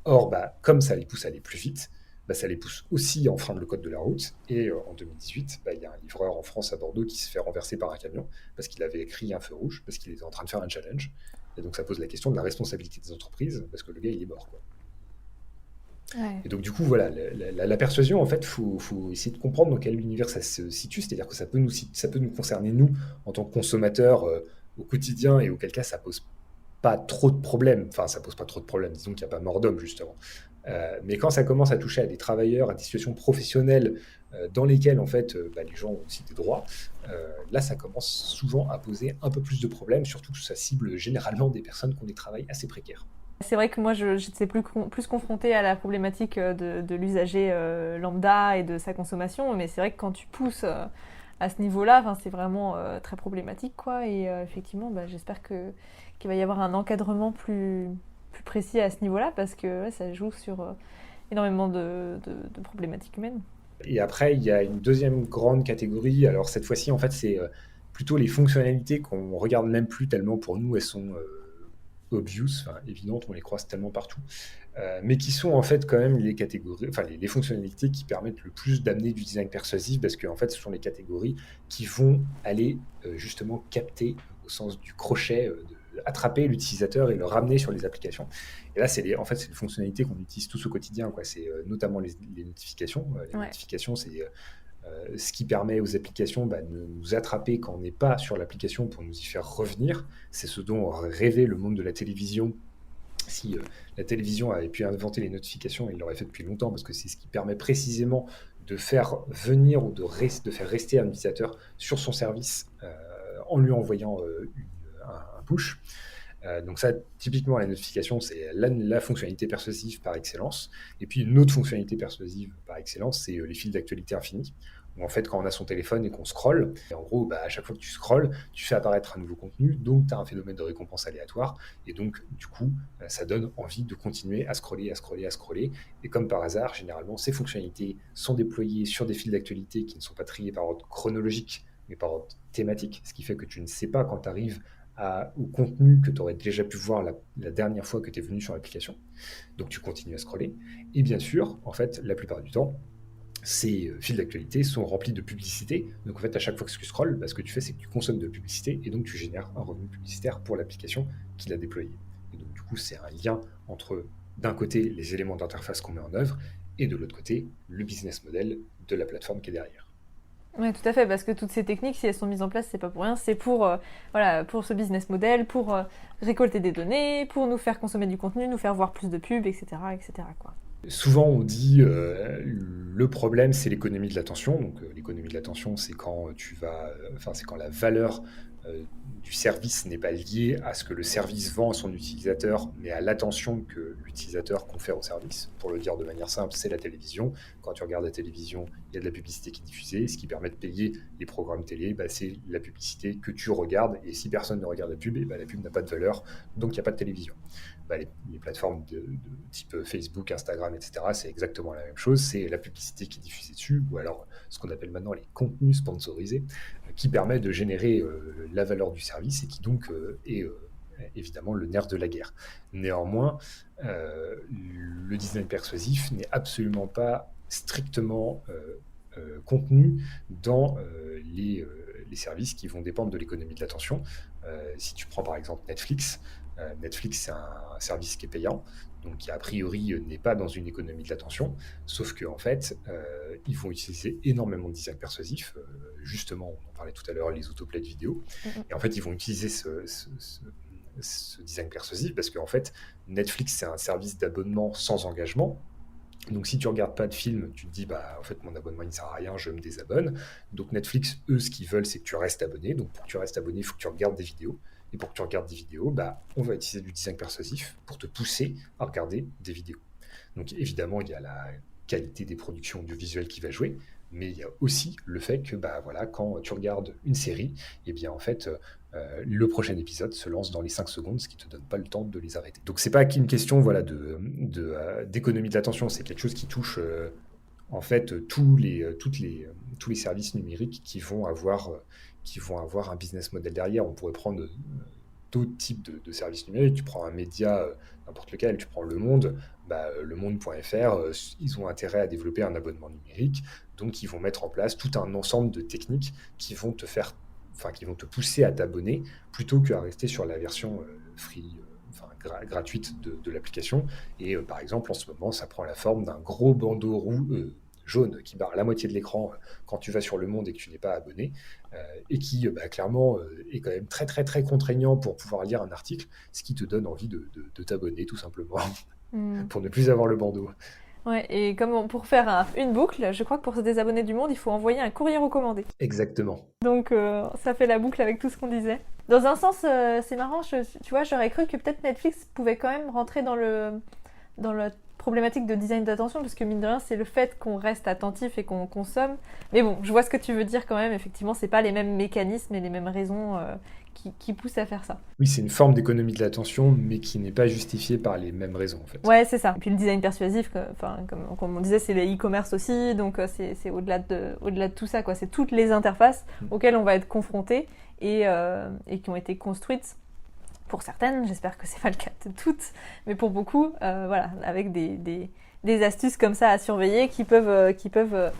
Or, comme ça les pousse à aller plus vite, ça les pousse aussi à enfreindre le code de la route. Et en 2018, il y a un livreur en France à Bordeaux qui se fait renverser par un camion parce qu'il avait écrit un feu rouge, parce qu'il était en train de faire un challenge. Et donc ça pose la question de la responsabilité des entreprises, parce que le gars, il est mort, quoi. Ouais. Et donc du coup, voilà, la persuasion, en fait, faut essayer de comprendre dans quel univers ça se situe, c'est-à-dire que ça peut nous concerner, nous, en tant que consommateurs, au quotidien, et auquel cas, ça pose pas trop de problèmes. Enfin, ça pose pas trop de problèmes, disons qu'il n'y a pas mort d'homme, justement. Mais quand ça commence à toucher à des travailleurs, à des situations professionnelles dans lesquelles, en fait, les gens ont aussi des droits, là, ça commence souvent à poser un peu plus de problèmes, surtout que ça cible généralement des personnes qui ont des travails assez précaires. C'est vrai que moi, j'étais plus confrontée à la problématique de l'usager lambda et de sa consommation, mais c'est vrai que quand tu pousses à ce niveau-là, c'est vraiment très problématique, quoi. Et effectivement, j'espère qu'il va y avoir un encadrement plus précis à ce niveau-là, parce que ça joue sur énormément de problématiques humaines. Et après, il y a une deuxième grande catégorie. Alors cette fois-ci, en fait, c'est plutôt les fonctionnalités qu'on regarde même plus tellement pour nous, elles sont obvious, enfin évidentes, on les croise tellement partout, mais qui sont en fait quand même les catégories, enfin les fonctionnalités qui permettent le plus d'amener du design persuasif, parce qu'en fait, ce sont les catégories qui vont aller justement capter, au sens du crochet, attraper l'utilisateur et le ramener sur les applications. Et là, en fait, c'est les fonctionnalités qu'on utilise tous au quotidien, quoi. C'est notamment les notifications. Les Ouais. notifications, c'est ce qui permet aux applications de nous attraper quand on n'est pas sur l'application pour nous y faire revenir. C'est ce dont rêvait le monde de la télévision. Si la télévision avait pu inventer les notifications, il l'aurait fait depuis longtemps, parce que c'est ce qui permet précisément de faire venir ou de faire rester un utilisateur sur son service en lui envoyant un push. Donc ça, typiquement, la notification, c'est la fonctionnalité persuasive par excellence. Et puis une autre fonctionnalité persuasive par excellence, c'est les fils d'actualité infinis. Où en fait, quand on a son téléphone et qu'on scrolle, et en gros, à chaque fois que tu scrolles, tu fais apparaître un nouveau contenu, donc tu as un phénomène de récompense aléatoire, et donc du coup, ça donne envie de continuer à scroller, à scroller, à scroller. Et comme par hasard, généralement, ces fonctionnalités sont déployées sur des fils d'actualité qui ne sont pas triés par ordre chronologique, mais par ordre thématique, ce qui fait que tu ne sais pas quand tu arrives au contenu que tu aurais déjà pu voir la dernière fois que tu es venu sur l'application. Donc tu continues à scroller. Et bien sûr, en fait, la plupart du temps, ces fils d'actualité sont remplis de publicité. Donc en fait, à chaque fois que tu scrolles, ce que tu fais, c'est que tu consommes de la publicité et donc tu génères un revenu publicitaire pour l'application qui l'a déployé. Et donc du coup, c'est un lien entre, d'un côté, les éléments d'interface qu'on met en œuvre et de l'autre côté, le business model de la plateforme qui est derrière. Oui, tout à fait, parce que toutes ces techniques, si elles sont mises en place, c'est pas pour rien, c'est pour, voilà, pour ce business model, pour récolter des données, pour nous faire consommer du contenu, nous faire voir plus de pubs, etc., etc., quoi. Souvent, on dit le problème, c'est l'économie de l'attention. Donc, l'économie de l'attention, c'est quand c'est quand la valeur du service n'est pas liée à ce que le service vend à son utilisateur, mais à l'attention que l'utilisateur confère au service. Pour le dire de manière simple, c'est la télévision. Quand tu regardes la télévision, il y a de la publicité qui est diffusée. Ce qui permet de payer les programmes télé, c'est la publicité que tu regardes. Et si personne ne regarde la pub, la pub n'a pas de valeur, donc il n'y a pas de télévision. Les plateformes de type Facebook, Instagram, etc., c'est exactement la même chose. C'est la publicité qui est diffusée dessus, ou alors ce qu'on appelle maintenant les contenus sponsorisés, qui permet de générer la valeur du service et qui donc est évidemment le nerf de la guerre. Néanmoins, le design persuasif n'est absolument pas strictement contenu dans les services qui vont dépendre de l'économie de l'attention. Si tu prends par exemple Netflix, Netflix, c'est un service qui est payant, donc qui a priori n'est pas dans une économie de l'attention, sauf qu'en fait, ils vont utiliser énormément de design persuasif. Justement, on en parlait tout à l'heure, les autoplays de vidéo. Et en fait, ils vont utiliser ce design persuasif parce qu'en fait, Netflix, c'est un service d'abonnement sans engagement. Donc si tu regardes pas de film, tu te dis en fait mon abonnement il ne sert à rien, je me désabonne. Donc Netflix, eux, ce qu'ils veulent, c'est que tu restes abonné. Donc pour que tu restes abonné, il faut que tu regardes des vidéos. Et pour que tu regardes des vidéos, on va utiliser du design persuasif pour te pousser à regarder des vidéos. Donc évidemment, il y a la qualité des productions audiovisuelles qui va jouer, mais il y a aussi le fait que quand tu regardes une série, en fait, le prochain épisode se lance dans les 5 secondes, ce qui ne te donne pas le temps de les arrêter. Donc c'est pas qu'une question d'économie de l'attention, c'est quelque chose qui touche en fait tous les services numériques qui vont avoir un business model derrière. On pourrait prendre d'autres types de services numériques. Tu prends un média, n'importe lequel, tu prends Le Monde, lemonde.fr, ils ont intérêt à développer un abonnement numérique, donc ils vont mettre en place tout un ensemble de techniques qui vont te pousser à t'abonner plutôt qu'à rester sur la version gratuite de l'application. Et par exemple, en ce moment, ça prend la forme d'un gros bandeau jaune qui barre la moitié de l'écran quand tu vas sur Le Monde et que tu n'es pas abonné, et qui clairement est quand même très très très contraignant pour pouvoir lire un article, ce qui te donne envie de t'abonner tout simplement pour ne plus avoir le bandeau. Ouais, et pour faire une boucle, je crois que pour se désabonner du Monde, il faut envoyer un courrier recommandé. Exactement. Donc ça fait la boucle avec tout ce qu'on disait. Dans un sens, c'est marrant, tu vois, j'aurais cru que peut-être Netflix pouvait quand même rentrer dans le problématique de design d'attention, parce que mine de rien, c'est le fait qu'on reste attentif et qu'on consomme. Mais bon, je vois ce que tu veux dire quand même. Effectivement, c'est pas les mêmes mécanismes et les mêmes raisons qui poussent à faire ça. Oui, c'est une forme d'économie de l'attention, mais qui n'est pas justifiée par les mêmes raisons, en fait. Ouais, c'est ça. Et puis le design persuasif, comme on disait, c'est les e-commerce aussi, donc c'est au-delà de tout ça, quoi. C'est toutes les interfaces auxquelles on va être confronté et qui ont été construites. Pour certaines, j'espère que c'est pas le cas de toutes, mais pour beaucoup, voilà, avec des astuces comme ça à surveiller qui peuvent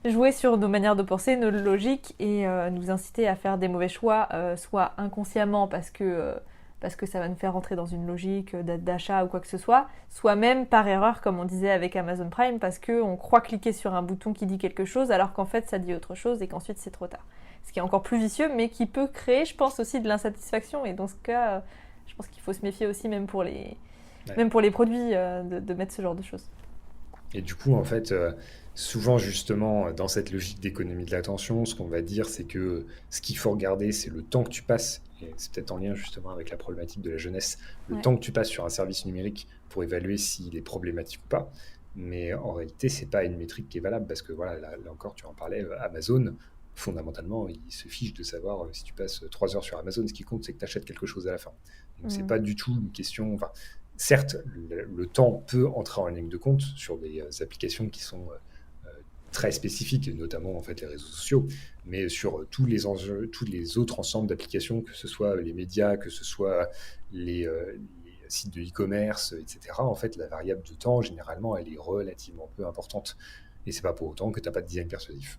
jouer sur nos manières de penser, nos logiques et nous inciter à faire des mauvais choix, soit inconsciemment parce que ça va nous faire rentrer dans une logique d'achat ou quoi que ce soit même par erreur, comme on disait avec Amazon Prime, parce qu'on croit cliquer sur un bouton qui dit quelque chose alors qu'en fait ça dit autre chose et qu'ensuite c'est trop tard. Ce qui est encore plus vicieux, mais qui peut créer, je pense, aussi de l'insatisfaction. Et dans ce cas, je pense qu'il faut se méfier aussi, même pour les produits, de mettre ce genre de choses. Et du coup, en fait, souvent, justement, dans cette logique d'économie de l'attention, ce qu'on va dire, c'est que ce qu'il faut regarder, c'est le temps que tu passes. Et c'est peut-être en lien, justement, avec la problématique de la jeunesse. Le temps que tu passes sur un service numérique pour évaluer s'il est problématique ou pas. Mais en réalité, c'est pas une métrique qui est valable. Parce que, voilà, là encore, tu en parlais, Amazon... Fondamentalement, il se fiche de savoir si tu passes 3 heures sur Amazon. Ce qui compte, c'est que tu achètes quelque chose à la fin. Donc, c'est pas du tout une question... Enfin, certes, le temps peut entrer en ligne de compte sur des applications qui sont très spécifiques, notamment en fait, les réseaux sociaux, mais sur tous les enjeux, tous les autres ensembles d'applications, que ce soit les médias, que ce soit les sites de e-commerce, etc. En fait, la variable de temps, généralement, elle est relativement peu importante. Et c'est pas pour autant que tu n'as pas de design persuasif.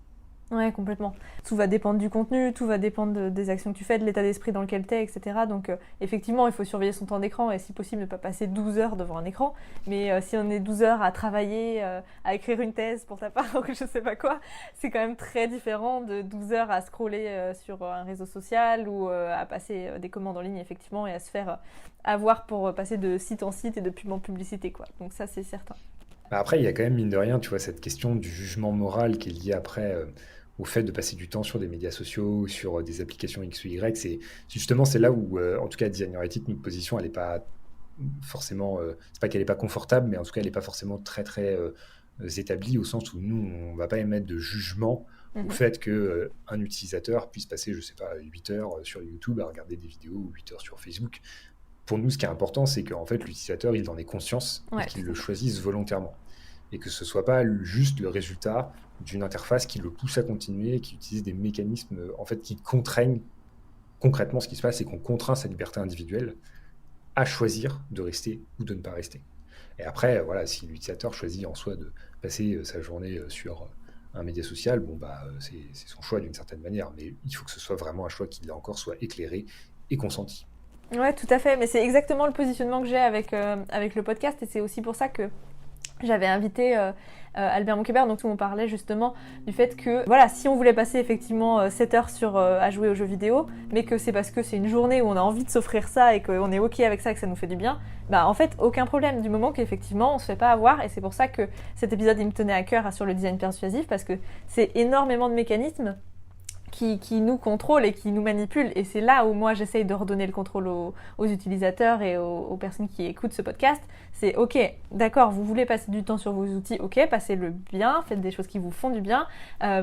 Ouais, complètement. Tout va dépendre du contenu, tout va dépendre des actions que tu fais, de l'état d'esprit dans lequel tu es, etc. Donc effectivement, il faut surveiller son temps d'écran et si possible ne pas passer 12 heures devant un écran. Mais si on est 12 heures à travailler, à écrire une thèse pour ta part ou je sais pas quoi, c'est quand même très différent de 12 heures à scroller sur un réseau social ou à passer des commandes en ligne effectivement et à se faire avoir pour passer de site en site et de pub en publicité, quoi. Donc ça, c'est certain. Après, il y a quand même, mine de rien, tu vois, cette question du jugement moral qui est liée après au fait de passer du temps sur des médias sociaux, sur des applications X ou Y. C'est là où, en tout cas, Designer Ethic, notre position, elle n'est pas forcément... c'est pas qu'elle n'est pas confortable, mais en tout cas, elle n'est pas forcément très, très établie, au sens où nous, on ne va pas émettre de jugement au fait qu'un utilisateur puisse passer, je sais pas, 8 heures sur YouTube à regarder des vidéos ou 8 heures sur Facebook. Pour nous, ce qui est important, c'est qu'en fait, l'utilisateur, il en ait conscience et qu'il le choisisse volontairement. Et que ce ne soit pas juste le résultat d'une interface qui le pousse à continuer, qui utilise des mécanismes en fait, qui contraignent concrètement ce qui se passe, c'est qu'on contraint sa liberté individuelle à choisir de rester ou de ne pas rester. Et après, voilà, si l'utilisateur choisit en soi de passer sa journée sur un média social, c'est son choix d'une certaine manière, mais il faut que ce soit vraiment un choix qui, là encore, soit éclairé et consenti. Ouais, tout à fait, mais c'est exactement le positionnement que j'ai avec le podcast et c'est aussi pour ça que j'avais invité Albert Moukébert, donc où on parlait justement du fait que voilà, si on voulait passer effectivement 7 heures à jouer aux jeux vidéo, mais que c'est parce que c'est une journée où on a envie de s'offrir ça et qu'on est ok avec ça et que ça nous fait du bien, bah en fait aucun problème du moment qu'effectivement on se fait pas avoir. Et c'est pour ça que cet épisode il me tenait à cœur sur le design persuasif, parce que c'est énormément de mécanismes qui nous contrôlent et qui nous manipulent. Et c'est là où moi j'essaye de redonner le contrôle aux utilisateurs et aux personnes qui écoutent ce podcast. C'est ok, d'accord, vous voulez passer du temps sur vos outils, ok, passez-le bien, faites des choses qui vous font du bien.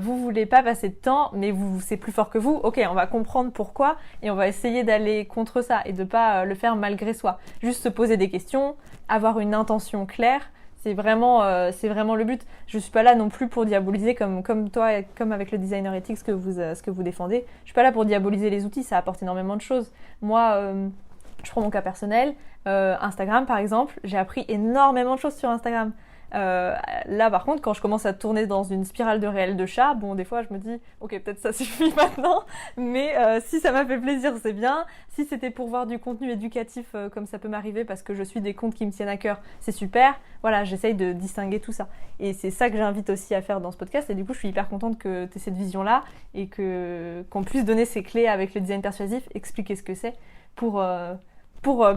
Vous voulez pas passer de temps, mais c'est plus fort que vous, ok, on va comprendre pourquoi et on va essayer d'aller contre ça et de pas le faire malgré soi. Juste se poser des questions, avoir une intention claire. C'est vraiment le but. Je suis pas là non plus pour diaboliser comme toi, comme avec le designer ethic, ce que vous défendez. Je suis pas là pour diaboliser les outils, ça apporte énormément de choses. Moi, je prends mon cas personnel. Instagram, par exemple, j'ai appris énormément de choses sur Instagram. Là, par contre, quand je commence à tourner dans une spirale de réel de chat, bon, des fois, je me dis, ok, peut-être ça suffit maintenant, mais si ça m'a fait plaisir, c'est bien. Si c'était pour voir du contenu éducatif, comme ça peut m'arriver, parce que je suis des comptes qui me tiennent à cœur, c'est super. Voilà, j'essaye de distinguer tout ça. Et c'est ça que j'invite aussi à faire dans ce podcast. Et du coup, je suis hyper contente que tu aies cette vision-là et qu'on puisse donner ces clés avec le design persuasif, expliquer ce que c'est pour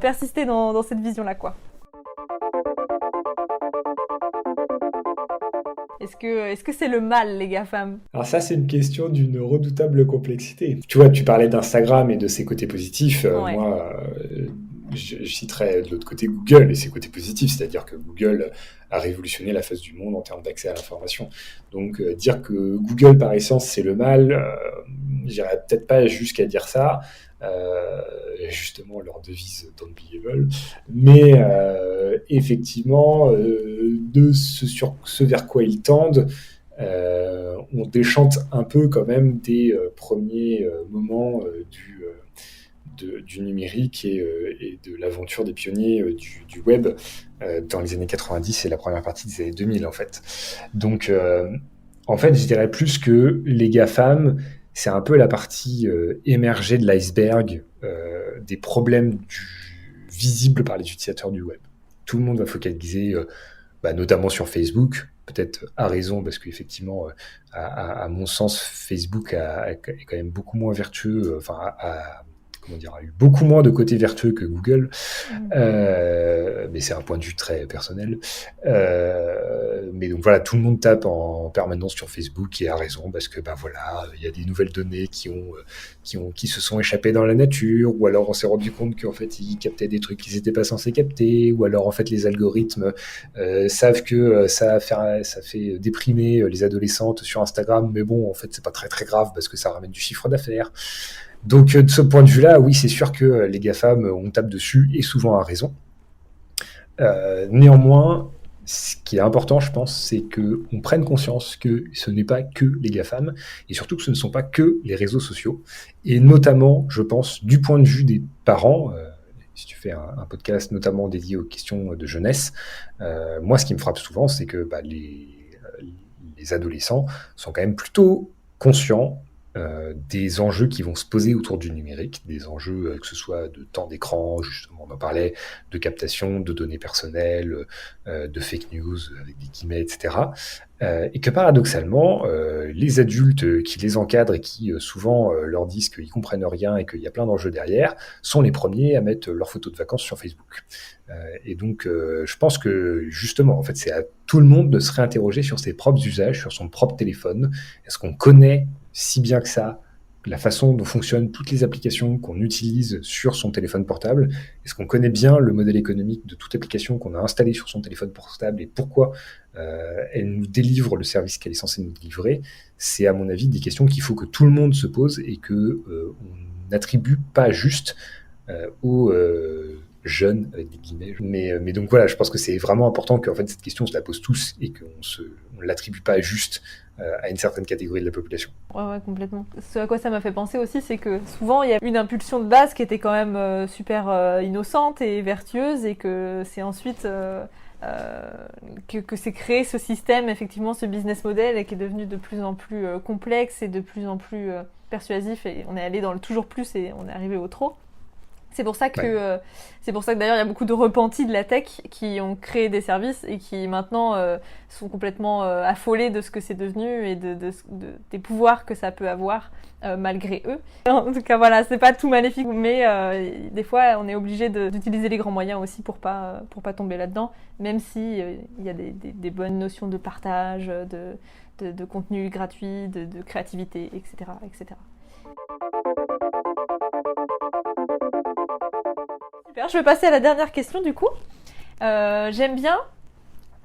persister dans cette vision-là, quoi. Est-ce que c'est le mal, les GAFAM ? Alors ça, c'est une question d'une redoutable complexité. Tu vois, tu parlais d'Instagram et de ses côtés positifs. Ouais. Moi, je citerai de l'autre côté Google et ses côtés positifs, c'est-à-dire que Google a révolutionné la face du monde en termes d'accès à l'information. Donc dire que Google par essence c'est le mal, j'irais peut-être pas jusqu'à dire ça. Justement leur devise Don't be evil, mais effectivement de ce vers quoi ils tendent, on déchante un peu quand même des premiers moments du numérique et de l'aventure des pionniers du web dans les années 90 et la première partie des années 2000 en fait. Donc en fait je dirais plus que les GAFAM c'est un peu la partie émergée de l'iceberg des problèmes visibles par les utilisateurs du web. Tout le monde va focaliser notamment sur Facebook, peut-être à raison, parce qu'effectivement, à mon sens, Facebook est quand même beaucoup moins vertueux, a eu beaucoup moins de côté vertueux que Google, mais c'est un point de vue très personnel. Mais donc voilà, tout le monde tape en permanence sur Facebook et a raison, parce que il y a des nouvelles données qui se sont échappées dans la nature, ou alors on s'est rendu compte qu'en fait ils captaient des trucs qu'ils n'étaient pas censés capter, ou alors en fait les algorithmes savent que ça fait déprimer les adolescentes sur Instagram, mais bon en fait c'est pas très très grave parce que ça ramène du chiffre d'affaires. Donc de ce point de vue-là, oui, c'est sûr que les GAFAM, on tape dessus, et souvent à raison. Néanmoins, ce qui est important, je pense, c'est qu'on prenne conscience que ce n'est pas que les GAFAM, et surtout que ce ne sont pas que les réseaux sociaux. Et notamment, je pense, du point de vue des parents, si tu fais un podcast notamment dédié aux questions de jeunesse, moi, ce qui me frappe souvent, c'est que les adolescents sont quand même plutôt conscients des enjeux qui vont se poser autour du numérique, des enjeux que ce soit de temps d'écran, justement on en parlait, de captation de données personnelles, de fake news avec des guillemets, etc. Et que paradoxalement, les adultes qui les encadrent et qui souvent leur disent qu'ils comprennent rien et qu'il y a plein d'enjeux derrière, sont les premiers à mettre leurs photos de vacances sur Facebook. Et donc je pense que justement, en fait, c'est à tout le monde de se réinterroger sur ses propres usages, sur son propre téléphone. Est-ce qu'on connaît si bien que ça la façon dont fonctionnent toutes les applications qu'on utilise sur son téléphone portable? Est-ce qu'on connaît bien le modèle économique de toute application qu'on a installée sur son téléphone portable et pourquoi elle nous délivre le service qu'elle est censée nous délivrer? C'est à mon avis des questions qu'il faut que tout le monde se pose et qu'on n'attribue pas juste aux jeunes, avec des guillemets. Mais donc voilà, je pense que c'est vraiment important qu'en fait cette question on se la pose tous et qu'on ne l'attribue pas juste à une certaine catégorie de la population. Ouais, complètement. Ce à quoi ça m'a fait penser aussi, c'est que souvent il y a une impulsion de base qui était quand même super innocente et vertueuse, et que c'est ensuite que c'est créé ce système, effectivement, ce business model, et qui est devenu de plus en plus complexe et de plus en plus persuasif, et on est allé dans le toujours plus et on est arrivé au trop. C'est pour ça que d'ailleurs il y a beaucoup de repentis de la tech qui ont créé des services et qui maintenant sont complètement affolés de ce que c'est devenu et des pouvoirs que ça peut avoir malgré eux. En tout cas voilà, c'est pas tout maléfique, mais des fois on est obligé d'utiliser les grands moyens aussi pour pas tomber là-dedans, même si il y a des bonnes notions de partage, de contenu gratuit, de créativité, etc., etc. Super, je vais passer à la dernière question du coup. J'aime bien,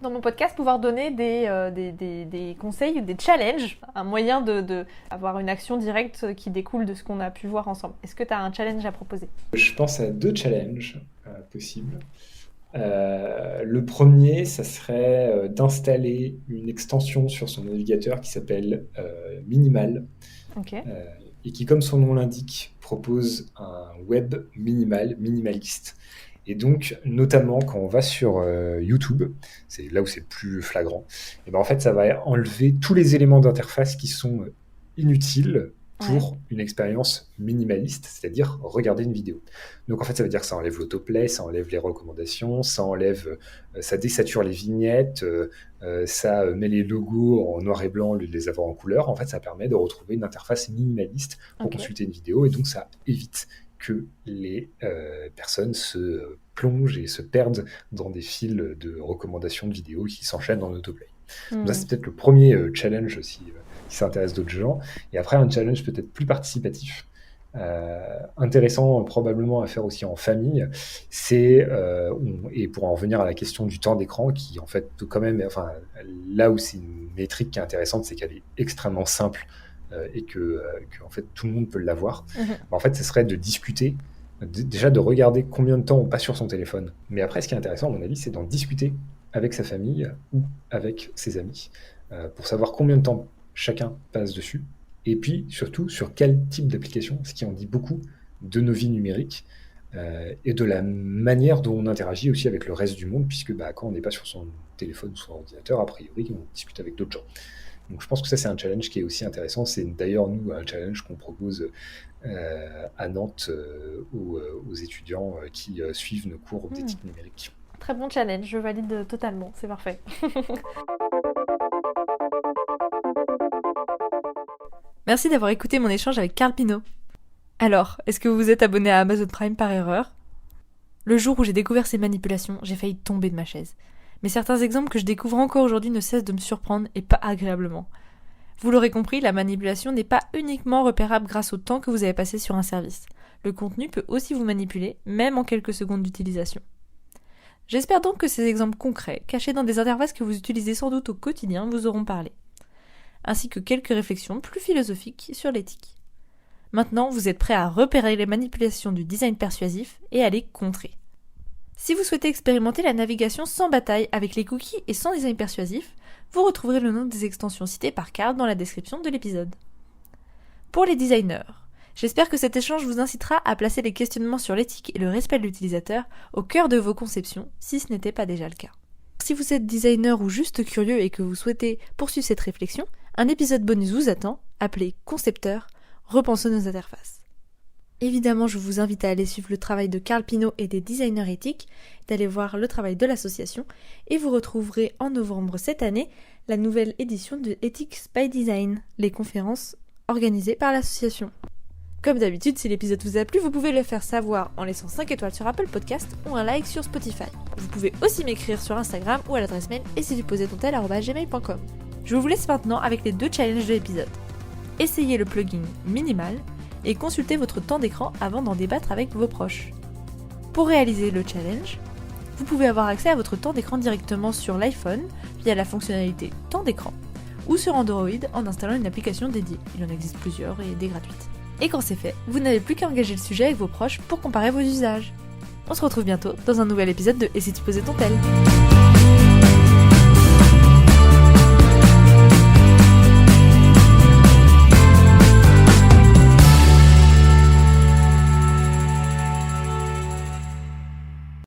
dans mon podcast, pouvoir donner des conseils, des challenges, un moyen d'avoir une action directe qui découle de ce qu'on a pu voir ensemble. Est-ce que tu as un challenge à proposer ? Je pense à 2 challenges possibles. Le premier, ça serait d'installer une extension sur son navigateur qui s'appelle Minimal. Ok. Et qui, comme son nom l'indique, propose un web minimaliste. Et donc, notamment quand on va sur YouTube, c'est là où c'est le plus flagrant, et ben en fait, ça va enlever tous les éléments d'interface qui sont inutiles pour une expérience minimaliste, c'est-à-dire regarder une vidéo. Donc en fait, ça veut dire que ça enlève l'autoplay, ça enlève les recommandations, ça désature les vignettes, ça met les logos en noir et blanc au lieu de les avoir en couleur. En fait, ça permet de retrouver une interface minimaliste pour consulter une vidéo, et donc ça évite que les personnes se plongent et se perdent dans des fils de recommandations de vidéos qui s'enchaînent en autoplay. Donc ça, c'est peut-être le premier challenge si ça intéresse d'autres gens. Et après, un challenge peut-être plus participatif. intéressant probablement à faire aussi en famille, et pour en revenir à la question du temps d'écran, qui en fait peut quand même, enfin, là où c'est une métrique qui est intéressante, c'est qu'elle est extrêmement simple et que en fait tout le monde peut l'avoir. En fait, ce serait de discuter, déjà de regarder combien de temps on passe sur son téléphone. Mais après, ce qui est intéressant, à mon avis, c'est d'en discuter avec sa famille ou avec ses amis pour savoir combien de temps chacun passe dessus. Et puis, surtout, sur quel type d'application, ce qui en dit beaucoup de nos vies numériques et de la manière dont on interagit aussi avec le reste du monde, puisque quand on n'est pas sur son téléphone ou son ordinateur, a priori, on discute avec d'autres gens. Donc je pense que ça, c'est un challenge qui est aussi intéressant. C'est d'ailleurs, nous, un challenge qu'on propose à Nantes aux étudiants qui suivent nos cours d'éthique numérique. Très bon challenge, je valide totalement, c'est parfait. Merci d'avoir écouté mon échange avec Carl Pino. Alors, est-ce que vous vous êtes abonné à Amazon Prime par erreur ? Le jour où j'ai découvert ces manipulations, j'ai failli tomber de ma chaise. Mais certains exemples que je découvre encore aujourd'hui ne cessent de me surprendre et pas agréablement. Vous l'aurez compris, la manipulation n'est pas uniquement repérable grâce au temps que vous avez passé sur un service. Le contenu peut aussi vous manipuler, même en quelques secondes d'utilisation. J'espère donc que ces exemples concrets, cachés dans des interfaces que vous utilisez sans doute au quotidien, vous auront parlé. Ainsi que quelques réflexions plus philosophiques sur l'éthique. Maintenant, vous êtes prêts à repérer les manipulations du design persuasif et à les contrer. Si vous souhaitez expérimenter la navigation sans bataille avec les cookies et sans design persuasif, vous retrouverez le nom des extensions citées par Carl dans la description de l'épisode. Pour les designers, j'espère que cet échange vous incitera à placer les questionnements sur l'éthique et le respect de l'utilisateur au cœur de vos conceptions, si ce n'était pas déjà le cas. Si vous êtes designer ou juste curieux et que vous souhaitez poursuivre cette réflexion, un épisode bonus vous attend, appelé Concepteur, repensons nos interfaces. Évidemment, je vous invite à aller suivre le travail de Carl Pino et des designers éthiques, d'aller voir le travail de l'association, et vous retrouverez en novembre cette année la nouvelle édition de Ethics by Design, les conférences organisées par l'association. Comme d'habitude, si l'épisode vous a plu, vous pouvez le faire savoir en laissant 5 étoiles sur Apple Podcast ou un like sur Spotify. Vous pouvez aussi m'écrire sur Instagram ou à l'adresse mail essayeduposertontel@gmail.com. Je vous laisse maintenant avec les 2 challenges de l'épisode. Essayez le plugin Minimal et consultez votre temps d'écran avant d'en débattre avec vos proches. Pour réaliser le challenge, vous pouvez avoir accès à votre temps d'écran directement sur l'iPhone via la fonctionnalité temps d'écran ou sur Android en installant une application dédiée. Il en existe plusieurs et des gratuites. Et quand c'est fait, vous n'avez plus qu'à engager le sujet avec vos proches pour comparer vos usages. On se retrouve bientôt dans un nouvel épisode de Et si tu posais ton tel ?